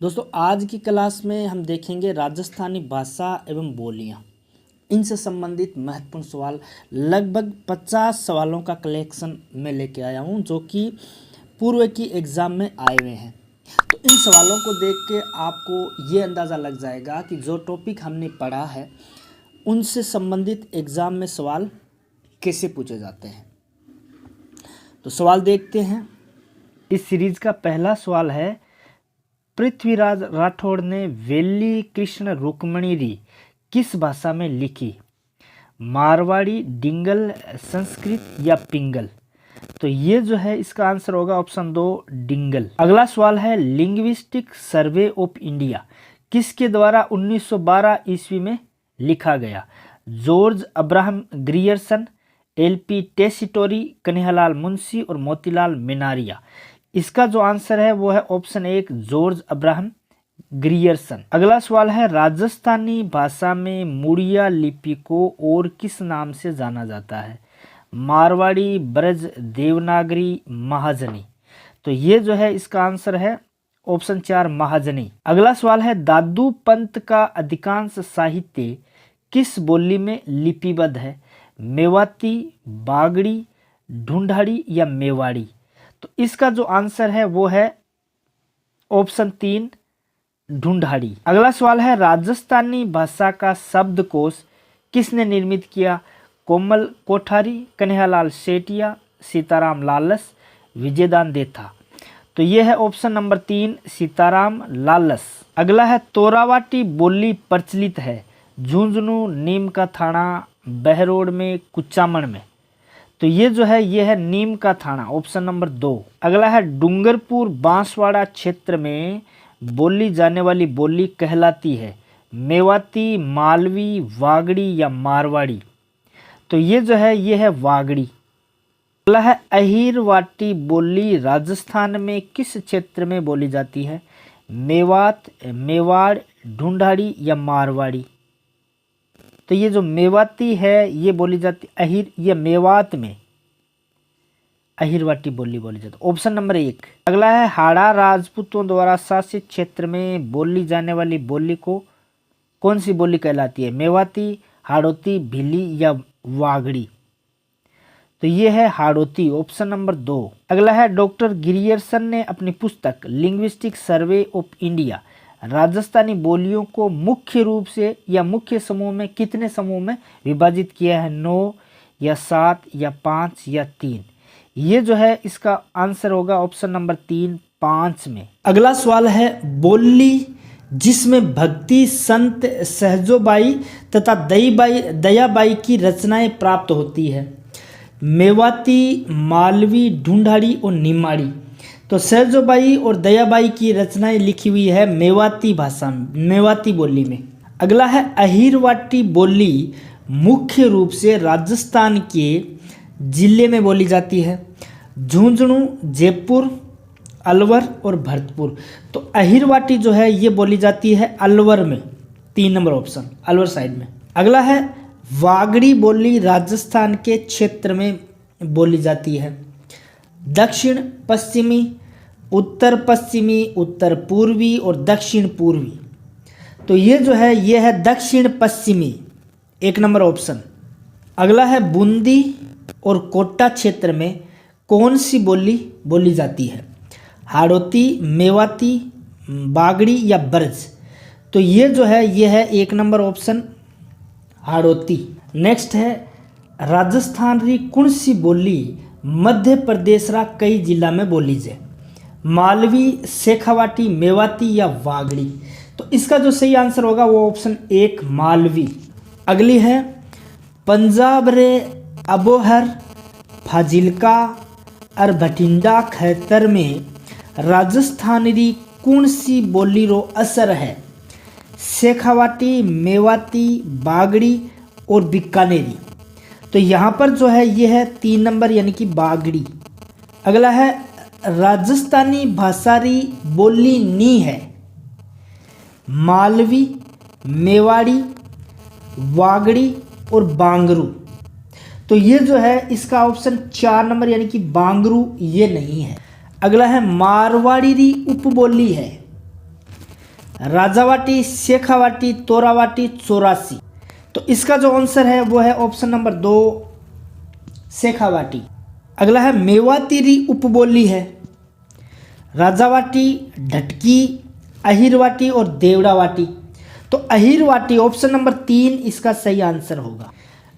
दोस्तों आज की क्लास में हम देखेंगे राजस्थानी भाषा एवं बोलियां। इनसे संबंधित महत्वपूर्ण सवाल लगभग 50 सवालों का कलेक्शन मैं लेके आया हूं जो कि पूर्व की एग्ज़ाम में आए हुए हैं। तो इन सवालों को देख के आपको ये अंदाज़ा लग जाएगा कि जो टॉपिक हमने पढ़ा है उनसे संबंधित एग्ज़ाम में सवाल कैसे पूछे जाते हैं। तो सवाल देखते हैं। इस सीरीज़ का पहला सवाल है, पृथ्वीराज राठौड़ ने वेली कृष्ण रुक्मणी री किस भाषा में लिखी? मारवाड़ी, डिंगल, संस्कृत या पिंगल? तो ये जो है इसका आंसर होगा ऑप्शन 2 डिंगल। अगला सवाल है, लिंग्विस्टिक सर्वे ऑफ इंडिया किसके द्वारा 1912 ईस्वी में लिखा गया? George Abraham Grierson, LP Tessitori, Kanhaiyalal Munshi और मोतीलाल मेनारिया। इसका जो आंसर है वो है ऑप्शन 1 जॉर्ज अब्राहम ग्रियर्सन। अगला सवाल है, राजस्थानी भाषा में मुड़िया लिपि को और किस नाम से जाना जाता है? मारवाड़ी, ब्रज, देवनागरी, महाजनी। तो ये जो है इसका आंसर है ऑप्शन 4 महाजनी। अगला सवाल है, दादू पंत का अधिकांश साहित्य किस बोली में लिपिबद्ध है? मेवाती, बागड़ी, ढूंढाड़ी या मेवाड़ी? तो इसका जो आंसर है वो है ऑप्शन 3 ढूंढाड़ी। अगला सवाल है, राजस्थानी भाषा का शब्दकोश किसने निर्मित किया? कोमल कोठारी, कन्हैयालाल सेठिया, सीताराम लालस, विजयदान देथा। तो ये है ऑप्शन नंबर 3 सीताराम लालस। अगला है, तोरावाटी बोली प्रचलित है झुंझुनू, नीम का थाना, बहरोड में, कुचामन में। तो ये जो है ये है नीम का थाना, ऑप्शन नंबर 2। अगला है, डूंगरपुर बांसवाड़ा क्षेत्र में बोली जाने वाली बोली कहलाती है मेवाती, मालवी, वागड़ी या मारवाड़ी? तो ये जो है ये है वागड़ी। अगला है, अहिरवाटी बोली राजस्थान में किस क्षेत्र में बोली जाती है? मेवात, मेवाड़, ढूंढाड़ी या मारवाड़ी? तो ये जो मेवाती है ये बोली जाती अहिर, ये मेवात में अहिरवाटी बोली जाती, ऑप्शन नंबर 1। अगला है, हाड़ा राजपूतों द्वारा शासित क्षेत्र में बोली जाने वाली बोली को कौन सी बोली कहलाती है? मेवाती, हाड़ौती, भीली या वागड़ी? तो ये है हाड़ौती, ऑप्शन नंबर 2। अगला है, डॉक्टर ग्रियर्सन ने अपनी पुस्तक linguistic survey of India Rajasthani बोलियों को मुख्य रूप से या मुख्य समूह में कितने समूह में विभाजित किया है? 9 या 7 या 5 या 3? ये जो है इसका आंसर होगा ऑप्शन नंबर 3 5 में। अगला सवाल है, बोली जिसमें भक्ति संत सहजोबाई तथा दयाबाई की रचनाएं प्राप्त होती है? मेवाती, मालवी, ढूंढाड़ी और निमाड़ी? तो सहजोबाई और दयाबाई की रचनाएं लिखी हुई है मेवाती भाषा में, मेवाती बोली में। अगला है, अहिरवाटी बोली मुख्य रूप से राजस्थान के जिले में बोली जाती है? झुंझुनू, जयपुर, अलवर और भरतपुर? तो अहिरवाटी जो है ये बोली जाती है अलवर में, 3 नंबर ऑप्शन अलवर साइड में। अगला है, वागड़ी बोली राजस्थान के क्षेत्र में बोली जाती है? दक्षिण पश्चिमी, उत्तर पश्चिमी, उत्तर पूर्वी और दक्षिण पूर्वी? तो ये जो है ये है दक्षिण पश्चिमी, 1 नंबर ऑप्शन। अगला है, बूंदी और कोटा क्षेत्र में कौन सी बोली बोली जाती है? हाड़ौती, मेवाती, बागड़ी या ब्रज? तो ये जो है ये है 1 नंबर ऑप्शन हाड़ौती। नेक्स्ट है, राजस्थान री कौन सी बोली मध्य प्रदेश रा कई जिला में बोली जाए? मालवी, शेखावाटी, मेवाती या वागड़ी? तो इसका जो सही आंसर होगा वो ऑप्शन 1 मालवी। अगली है, पंजाब रे अबोहर, फाजिलका और भटिंडा खैतर में राजस्थान री कौन सी बोली रो असर है? शेखावाटी, मेवाती, बागड़ी और बीकानेरी? तो यहाँ पर जो है ये है 3 नंबर यानी कि बागड़ी। अगला है, राजस्थानी भाषा री बोली नी है? मालवी, मेवाड़ी, वागड़ी और बांगरू? तो ये जो है इसका ऑप्शन 4 नंबर यानी कि बांगरू ये नहीं है। अगला है, मारवाड़ी री उपबोली है? राजावाटी, शेखावाटी, तोरावाटी, चौरासी। तो इसका जो आंसर है वो है ऑप्शन नंबर 2 शेखावाटी। अगला है मेवातीरी उपबोली है राजावाटी, ढटकी, अहिरवाटी और देवड़ावाटी। तो अहिरवाटी ऑप्शन नंबर 3 इसका सही आंसर होगा।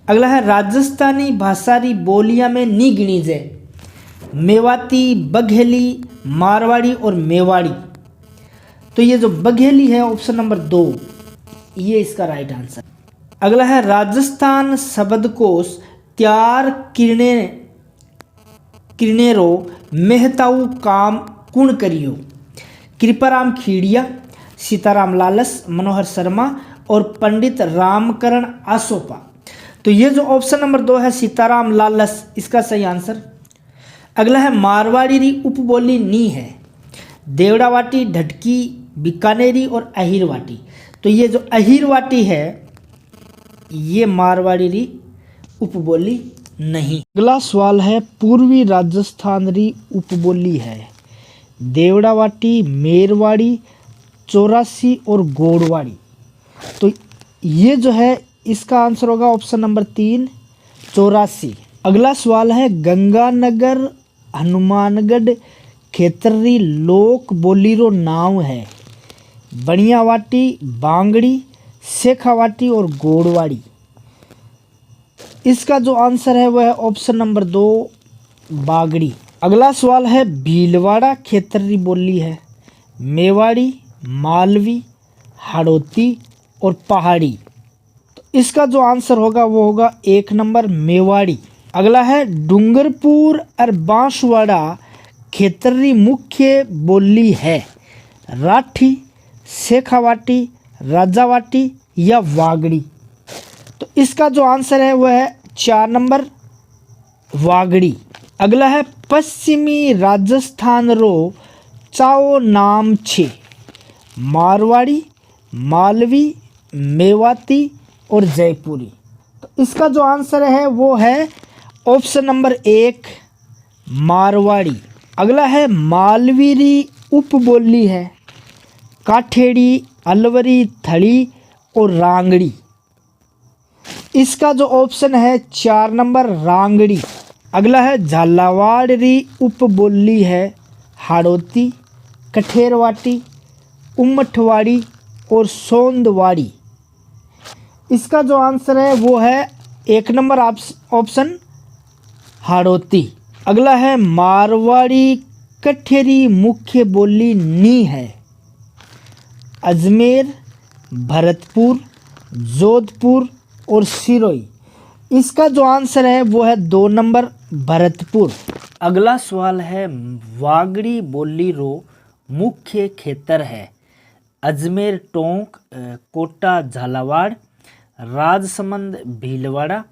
अगला है राजस्थानी भाषारी बोलियां में नी गिनी जाए मेवाती, बघेली, मारवाड़ी और मेवाड़ी। तो ये जो बघेली है ऑप्शन नंबर 2 ये इसका राइट आंसर। अगला है राजस्थान शब्दकोश त्यार किरनेरो मेहताऊ काम कुण करियो। कृपाराम खीड़िया, सीताराम लालस, मनोहर शर्मा और पंडित रामकरण आसोपा। तो ये जो ऑप्शन नंबर 2 है सीताराम लालस इसका सही आंसर। अगला है मारवाड़ी उपबोली नी है देवड़ावाटी, ढटकी, बीकानेरी और अहिरवाटी। तो ये जो अहिरवाटी है ये मारवाड़ी उपबोली नहीं। अगला सवाल है पूर्वी राजस्थान री उपबोली है देवड़ावाटी, मेरवाड़ी, चौरासी और गोड़वाड़ी। तो ये जो है इसका आंसर होगा ऑप्शन नंबर 3 चौरासी। अगला सवाल है गंगानगर हनुमानगढ़ खेतरी लोक बोली रो नाम है बनियावाटी, बांगड़ी, शेखावाटी और गोड़वाड़ी। इसका जो आंसर है वह है ऑप्शन नंबर 2 बागड़ी। अगला सवाल है भीलवाड़ा खेतरी बोली है मेवाड़ी, मालवी, हाड़ौती और पहाड़ी। तो इसका जो आंसर होगा वो होगा 1 नंबर मेवाड़ी। अगला है डूंगरपुर और बांसवाड़ा खेतरी मुख्य बोली है राठी, शेखावाटी, राजावाटी या वागड़ी। तो इसका जो आंसर है वह है 4 नंबर वागड़ी। अगला है पश्चिमी राजस्थान रो चाओ नाम छे मारवाड़ी, मालवी, मेवाती और जयपुरी। तो इसका जो आंसर है वो है ऑप्शन नंबर 1 मारवाड़ी। अगला है मालवीरी उपबोली है काठेड़ी, अलवरी, थड़ी और रांगड़ी। इसका जो ऑप्शन है 4 नंबर रांगड़ी। अगला है झालावाड़ी उपबोली है हाड़ौती, कठेरवाटी, उमठवाड़ी और सोंदवाड़ी। इसका जो आंसर है वो है 1 नंबर ऑप्शन हाड़ौती। अगला है मारवाड़ी कठेरी मुख्य बोली नी है अजमेर, भरतपुर, जोधपुर और सिरोही। इसका जो आंसर है वो है 2 नंबर भरतपुर। अगला सवाल है वागड़ी बोली रो मुख्य खेतर है अजमेर, टोंक, कोटा, झालावाड़, राजसमंद, भीलवाड़ा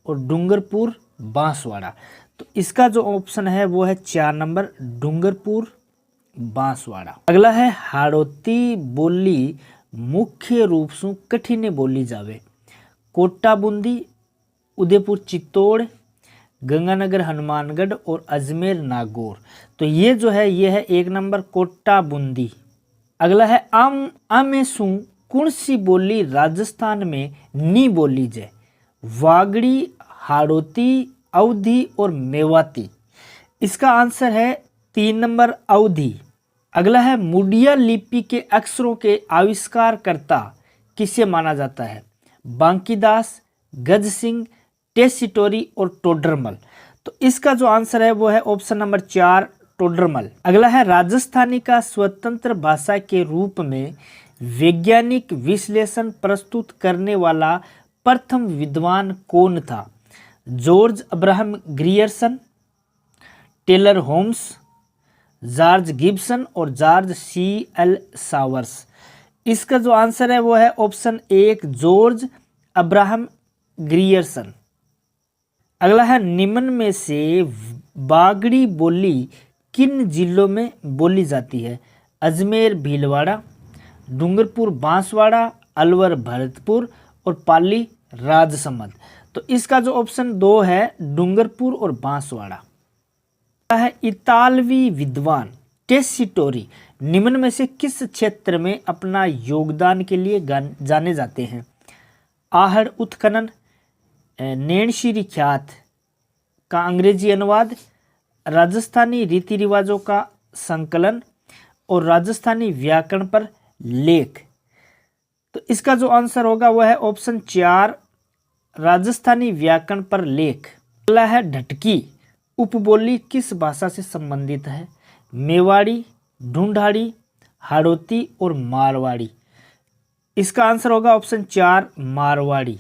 और डूंगरपुर, बांसवाड़ा। तो इसका जो ऑप्शन है वो है 4 नंबर डूंगरपुर, बांसवाड़ा। अगला है हाड़ौती बोली मुख्य रूप से कठिने बोली जावे कोटा बूंदी, उदयपुर चित्तौड़, गंगानगर हनुमानगढ़ और अजमेर नागौर। तो ये जो है ये है 1 नंबर कोटा बूंदी। अगला है आमेसू कौन सी बोली राजस्थान में नी बोली जाए वागड़ी, हाड़ौती, अवधी और मेवाती। इसका आंसर है 3 नंबर अवधी। अगला है मुडिया लिपि के अक्षरों के आविष्कारकर्ता किसे माना जाता है बांकीदास, गज सिंह, टेसिटोरी और टोडरमल। तो इसका जो आंसर है वो है ऑप्शन नंबर 4 टोडरमल। अगला है राजस्थानी का स्वतंत्र भाषा के रूप में वैज्ञानिक विश्लेषण प्रस्तुत करने वाला प्रथम विद्वान कौन था George Abraham Grierson, Taylor Holmes, George Gibson और जॉर्ज C.L. सावर्स। इसका जो आंसर है वो है ऑप्शन 1 जॉर्ज अब्राहम ग्रियर्सन। अगला है निम्न में से बागड़ी बोली किन जिलों में बोली जाती है अजमेर भीलवाड़ा, डूंगरपुर बांसवाड़ा, अलवर भरतपुर और पाली राजसमंद। तो इसका जो ऑप्शन 2 है डूंगरपुर और बांसवाड़ा है। इतालवी विद्वान टेसिटोरी निम्न में से किस क्षेत्र में अपना योगदान के लिए जाने जाते हैं? आहड़ उत्खनन, नैनशिरी ख्यात का अंग्रेजी अनुवाद, राजस्थानी रीति रिवाजों का संकलन और राजस्थानी व्याकरण पर लेख। तो इसका जो आंसर होगा वह है ऑप्शन 4, राजस्थानी व्याकरण पर लेख। अगला है ढटकी उपबोली किस भाषा से संबंधित है? मेवाड़ी, ढूंढाड़ी, हाड़ौती और मारवाड़ी। इसका आंसर होगा ऑप्शन 4, मारवाड़ी।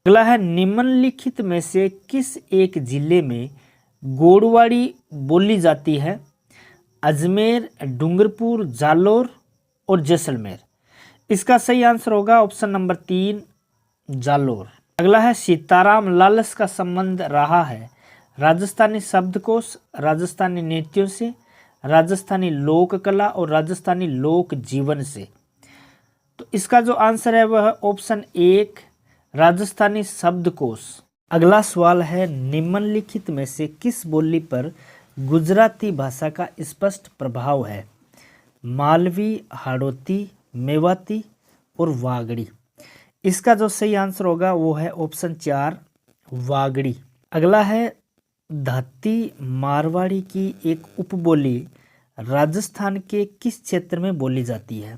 अगला है निम्नलिखित में से किस एक जिले में गोड़वाड़ी बोली जाती है? अजमेर, डूंगरपुर, जालोर और जैसलमेर। इसका सही आंसर होगा ऑप्शन नंबर 3, जालोर। अगला है सीताराम लालस का संबंध रहा है राजस्थानी शब्दकोश, राजस्थानी नृत्यों से, राजस्थानी लोक कला और राजस्थानी लोक जीवन से। तो इसका जो आंसर है वह ऑप्शन 1, राजस्थानी शब्दकोश। अगला सवाल है निम्नलिखित में से किस बोली पर गुजराती भाषा का स्पष्ट प्रभाव है? मालवी, हाड़ौती, मेवाती और वागड़ी। इसका जो सही आंसर होगा वो है ऑप्शन 4, वागड़ी। अगला है धाती मारवाड़ी की एक उपबोली राजस्थान के किस क्षेत्र में बोली जाती है?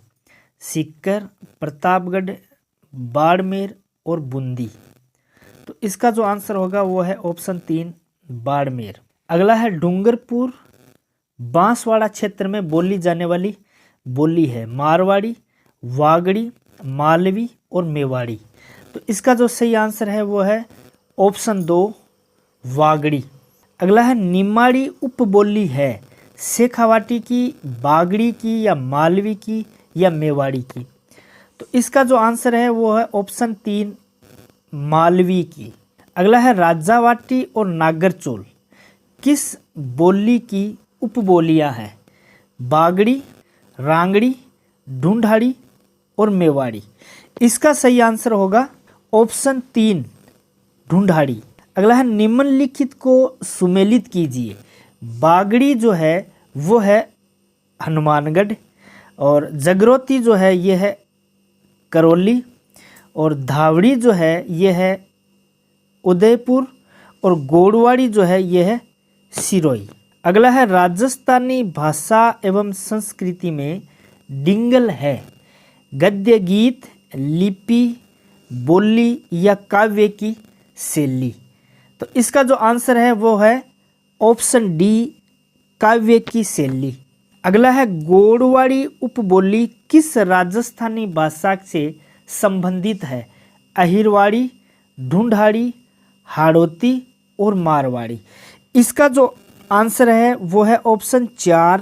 सीकर, प्रतापगढ़, बाड़मेर और बूंदी। तो इसका जो आंसर होगा वो है ऑप्शन 3, बाड़मेर। अगला है डूंगरपुर बांसवाड़ा क्षेत्र में बोली जाने वाली बोली है मारवाड़ी, वागड़ी, मालवी और मेवाड़ी। तो इसका जो सही आंसर है वो है ऑप्शन 2, वागड़ी। अगला है निमाड़ी उपबोली है शेखावाटी की, बागड़ी की या मालवी की या मेवाड़ी की। तो इसका जो आंसर है वो है ऑप्शन 3, मालवी की। अगला है राजावाटी और नागरचोल किस बोली की उपबोलियां हैं? बागड़ी, रांगड़ी, ढूंढाड़ी और मेवाड़ी। इसका सही आंसर होगा ऑप्शन 3, ढूंढाड़ी। अगला है निम्नलिखित को सुमेलित कीजिए। बागड़ी जो है वो है हनुमानगढ़ और जगरोती जो है ये है करौली और धावड़ी जो है ये है उदयपुर और गोड़वाड़ी जो है ये है सिरोही। अगला है राजस्थानी भाषा एवं संस्कृति में डिंगल है गद्य गीत, लिपि, बोली या काव्य की शैली। तो इसका जो आंसर है वो है ऑप्शन डी, काव्य की शैली। अगला है गोड़वाड़ी उपबोली किस राजस्थानी भाषा से संबंधित है? अहिरवाड़ी, ढूंढाड़ी, हाड़ौती और मारवाड़ी। इसका जो आंसर है वो है ऑप्शन 4,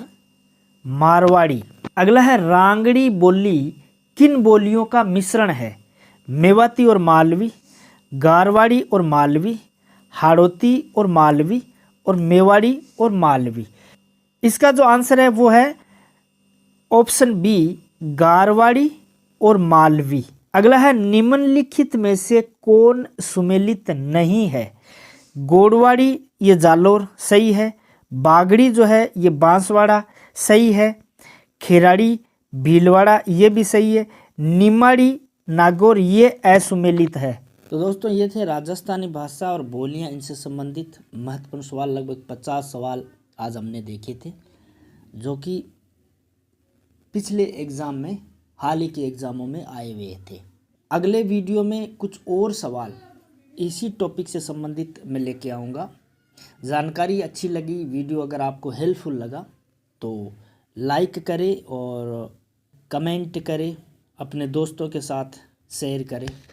मारवाड़ी। अगला है रांगड़ी बोली किन बोलियों का मिश्रण है? मेवाती और मालवी, गारवाड़ी और मालवी, हाड़ौती और मालवी और मेवाड़ी और मालवी। इसका जो आंसर है वो है ऑप्शन बी, गारवाड़ी और मालवी। अगला है निम्नलिखित में से कौन सुमेलित नहीं है? गोड़वाड़ी ये जालोर सही है, बागड़ी जो है ये बांसवाड़ा सही है, खेराड़ी भीलवाड़ा ये भी सही है, निमाड़ी नागौर ये असुमेलित है। तो दोस्तों ये थे राजस्थानी भाषा और बोलियां इनसे संबंधित महत्वपूर्ण सवाल। लगभग 50 सवाल आज हमने देखे थे जो कि पिछले एग्ज़ाम में, हाल ही के एग्ज़ामों में आए हुए थे। अगले वीडियो में कुछ और सवाल इसी टॉपिक से संबंधित मैं लेके आऊँगा। जानकारी अच्छी लगी, वीडियो अगर आपको हेल्पफुल लगा तो लाइक करें और कमेंट करें, अपने दोस्तों के साथ शेयर करें।